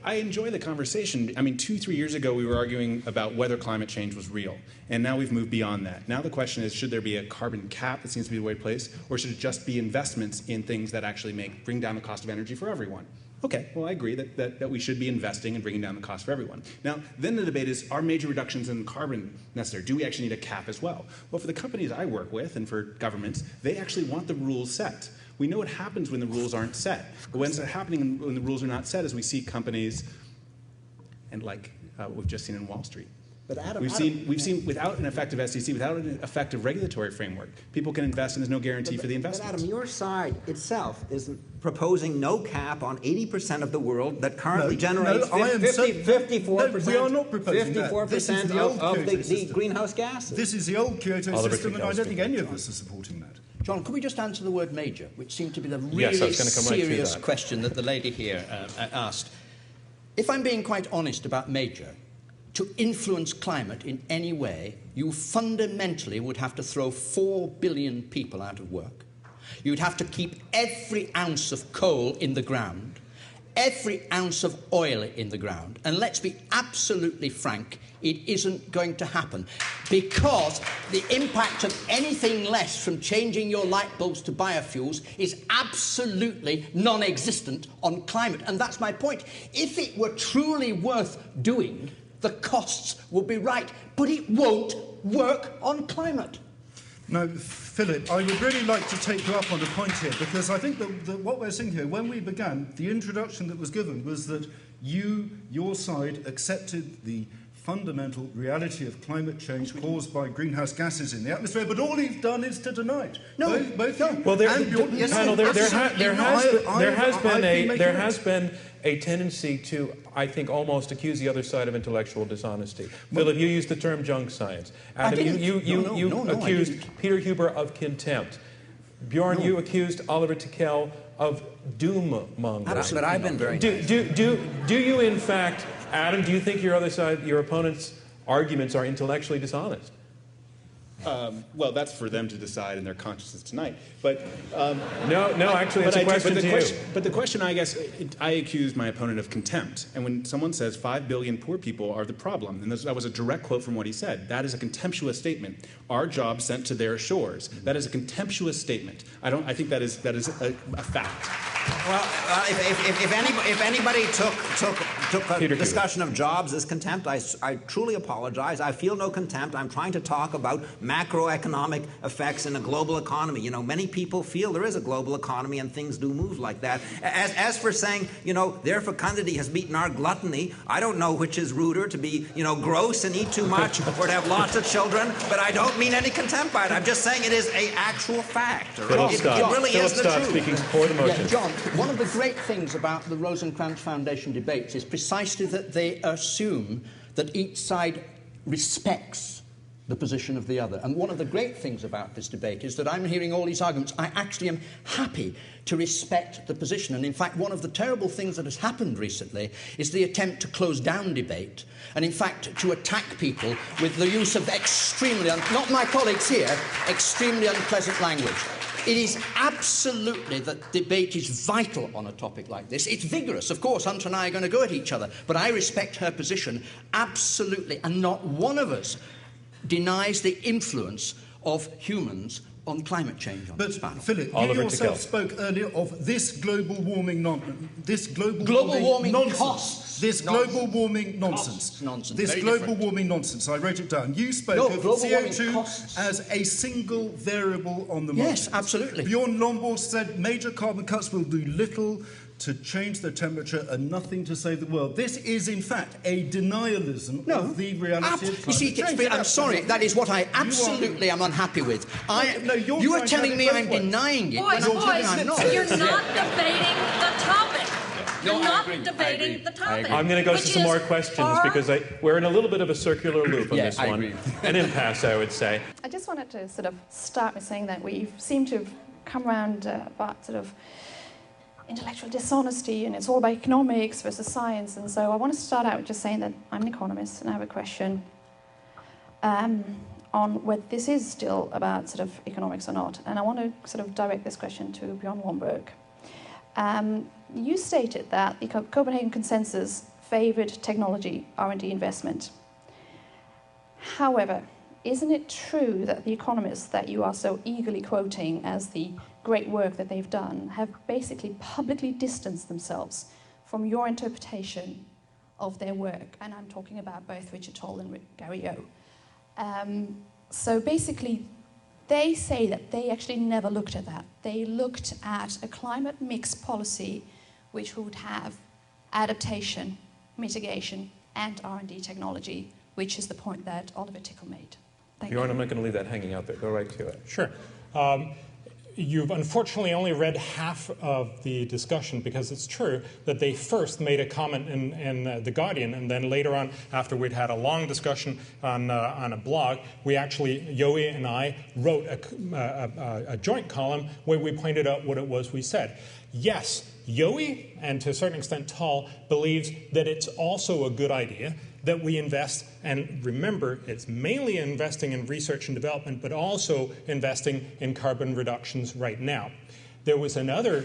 I enjoy the conversation. I mean, 2-3 years ago, we were arguing about whether climate change was real. And now we've moved beyond that. Now the question is, should there be a carbon cap that seems to be the way place, or should it just be investments in things that actually bring down the cost of energy for everyone? Okay, well, I agree that we should be investing and bringing down the cost for everyone. Now, then the debate is, are major reductions in carbon necessary? Do we actually need a cap as well? Well, for the companies I work with and for governments, they actually want the rules set. We know what happens when the rules aren't set. But what's happening when the rules are not set is we see companies, and like we've just seen in Wall Street. But Adam, we've seen without an effective SEC, without an effective regulatory framework, people can invest and there's no guarantee for the investment. But Adam, your side itself is proposing no cap on 80% of the world that currently generates 54%. We are not proposing 54% of the greenhouse gases. This is the old Kyoto system, and I don't think any of us are supporting that. John, could we just answer the word major, which seemed to be the really serious question that the lady here asked. If I'm being quite honest about major, to influence climate in any way, you fundamentally would have to throw 4 billion people out of work. You'd have to keep every ounce of coal in the ground, every ounce of oil in the ground. And let's be absolutely frank, it isn't going to happen, because the impact of anything less from changing your light bulbs to biofuels is absolutely non-existent on climate. And that's my point. If it were truly worth doing, the costs would be right, but it won't work on climate. No, Philip, I would really like to take you up on a point here, because I think that what we're seeing here, when we began, the introduction that was given was that your side accepted the fundamental reality of climate change caused by greenhouse gases in the atmosphere, but all you've done is to deny it. No, both no. Well, there has been a tendency to, I think, almost accuse the other side of intellectual dishonesty. Philip, you used the term junk science. Adam, you accused Peter Huber of contempt. Bjorn, you accused Oliver Tickell of doom mongering. But I've been very do you in fact, Adam, do you think your opponent's arguments are intellectually dishonest? Well, that's for them to decide in their consciousness tonight. But no, actually, it's a question to you. But the question, I guess, I accuse my opponent of contempt. And when someone says 5 billion poor people are the problem, and that was a direct quote from what he said, that is a contemptuous statement. Our job sent to their shores. That is a contemptuous statement. I think that is a fact. Well, if anybody took a discussion of jobs as contempt, I truly apologize. I feel no contempt. I'm trying to talk about macroeconomic effects in a global economy. You know, many people feel there is a global economy and things do move like that. As for saying, you know, their fecundity has beaten our gluttony, I don't know which is ruder, to be, you know, gross and eat too much or to have lots of children, but I don't mean any contempt by it. I'm just saying it is an actual fact. It really is the truth. Speaking for the motion. Yeah, John, one of the great things about the Rosencrantz Foundation debates is precisely that they assume that each side respects the position of the other. And one of the great things about this debate is that I'm hearing all these arguments. I actually am happy to respect the position. And in fact, one of the terrible things that has happened recently is the attempt to close down debate and in fact to attack people with the use of extremely, not my colleagues here, extremely unpleasant language. It is absolutely that debate is vital on a topic like this. It's vigorous. Of course, Hunter and I are going to go at each other, but I respect her position absolutely, and not one of us denies the influence of humans on climate change on this panel. Philip, you yourself spoke earlier of this global warming nonsense. This global warming nonsense. This global warming nonsense. I wrote it down. You spoke of CO2 as a single variable on the market. Yes, absolutely. Bjorn Lomborg said major carbon cuts will do little to change the temperature and nothing to save the world. This is, in fact, a denialism of the reality of climate change. I'm sorry, that is what I absolutely am unhappy with. You are telling me I'm denying it. Boys, you're not debating the topic. You're not debating the topic. I'm going to go to some more questions because we're in a little bit of a circular loop on this one. An impasse, I would say. I just wanted to sort of start with saying that we seem to have come around about sort of intellectual dishonesty, and it's all about economics versus science. And so I want to start out with just saying that I'm an economist and I have a question on whether this is still about sort of economics or not. And I want to sort of direct this question to Bjorn Lomborg. You stated that the Copenhagen Consensus favoured technology R&D investment. However, isn't it true that the economists that you are so eagerly quoting as the great work that they've done have basically publicly distanced themselves from your interpretation of their work? And I'm talking about both Richard Toll and Gary O. So basically, they say that they actually never looked at that. They looked at a climate mix policy which would have adaptation, mitigation, and R&D technology, which is the point that Oliver Tickell made. Thank you. Bjorn, I'm not going to leave that hanging out there. Go right to it. Sure. You've unfortunately only read half of the discussion, because it's true that they first made a comment in The Guardian, and then later on, after we'd had a long discussion on a blog, we actually, Yoey and I, wrote a joint column where we pointed out what it was we said. Yes, Yoey, and to a certain extent Toll, believes that it's also a good idea that we invest, and remember, it's mainly investing in research and development, but also investing in carbon reductions right now. There was another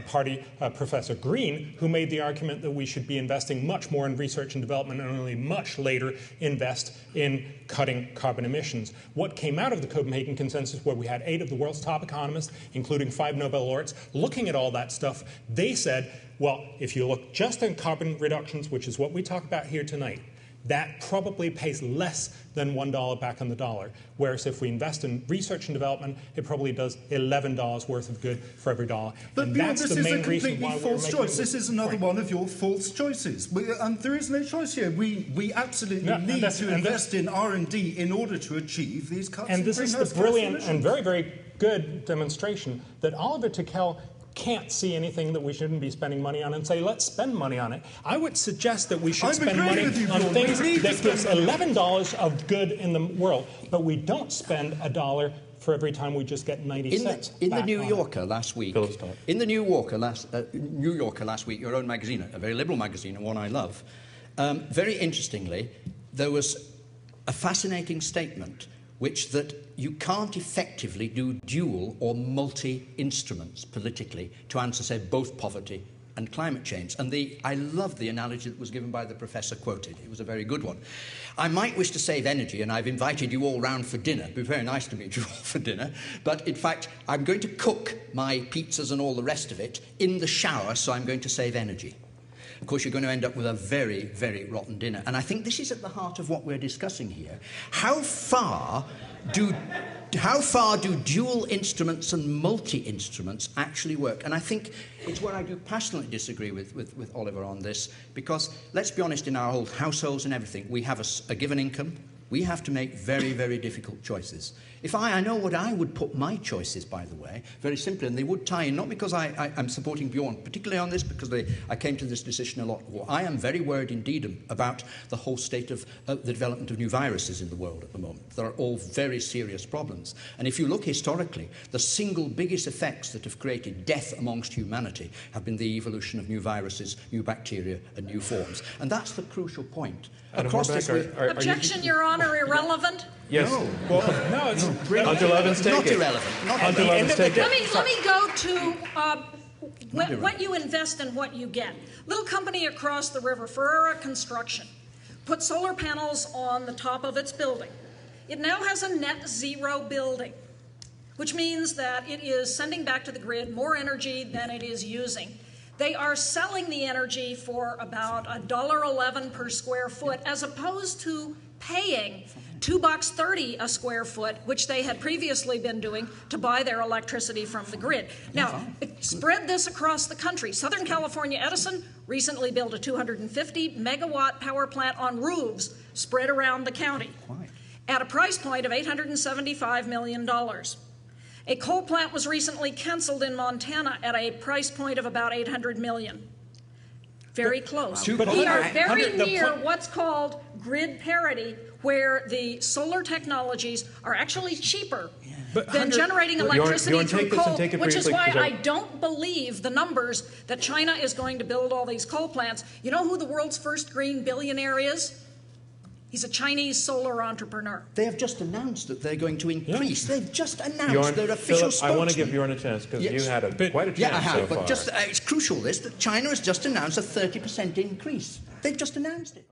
party, Professor Green, who made the argument that we should be investing much more in research and development and only much later invest in cutting carbon emissions. What came out of the Copenhagen Consensus, where we had 8 of the world's top economists, including 5 Nobel laureates, looking at all that stuff, they said, well, if you look just at carbon reductions, which is what we talk about here tonight, that probably pays less than $1 back on the dollar. Whereas if we invest in research and development, it probably does $11 worth of good for every dollar. But Bjorn, this is a completely false choice. This is another one of your false choices. And there is no choice here. We absolutely need to invest in R&D in order to achieve these cuts. And this is the brilliant and very, very good demonstration that Oliver Tickell can't see anything that we shouldn't be spending money on and say, let's spend money on it. I would suggest that we should spend money on things that gives $11 of good in the world, but we don't spend $1 for every time we just get 90 cents. In the New Yorker last week, in the New Yorker last week, your own magazine, a very liberal magazine and one I love, very interestingly, there was a fascinating statement that you can't effectively do dual or multi-instruments politically to answer, say, both poverty and climate change. And I love the analogy that was given by the professor quoted. It was a very good one. I might wish to save energy, and I've invited you all round for dinner. It'd be very nice to meet you all for dinner. But in fact, I'm going to cook my pizzas and all the rest of it in the shower, so I'm going to save energy. Of course, you're going to end up with a very, very rotten dinner. And I think this is at the heart of what we're discussing here. How far do dual instruments and multi-instruments actually work? And I think it's where I do passionately disagree with Oliver on this, because let's be honest, in our old households and everything, we have a given income. We have to make very, very difficult choices. If I know what I would put my choices, by the way, very simply, and they would tie in, not because I'm supporting Bjorn particularly on this, because I came to this decision a lot more. I am very worried indeed about the whole state of the development of new viruses in the world at the moment. There are all very serious problems. And if you look historically, the single biggest effects that have created death amongst humanity have been the evolution of new viruses, new bacteria, and new forms. And that's the crucial point. Across this, objection, Your Honor, irrelevant? Yes. No. Well, no, it's Hunter Lovins, take not it. Irrelevant. Hunter Lovins, take it. Let me go to what you invest and what you get. Little company across the river, Ferrara Construction, put solar panels on the top of its building. It now has a net zero building, which means that it is sending back to the grid more energy than it is using. They are selling the energy for about $1.11 per square foot, as opposed to paying $2.30 a square foot, which they had previously been doing to buy their electricity from the grid. Now, spread this across the country. Southern California Edison recently built a 250-megawatt power plant on roofs spread around the county at a price point of $875 million. A coal plant was recently canceled in Montana at a price point of about $800 million. Very close. We are very near what's called grid parity, where the solar technologies are actually cheaper than generating electricity through coal, which is why I don't believe the numbers that China is going to build all these coal plants. You know who the world's first green billionaire is? He's a Chinese solar entrepreneur. They have just announced that they're going to increase. Yeah. They've just announced their official spokesman. I want to give Bjorn a chance, because you had quite a chance I have, so far. But just, it's crucial that China has just announced a 30% increase. They've just announced it.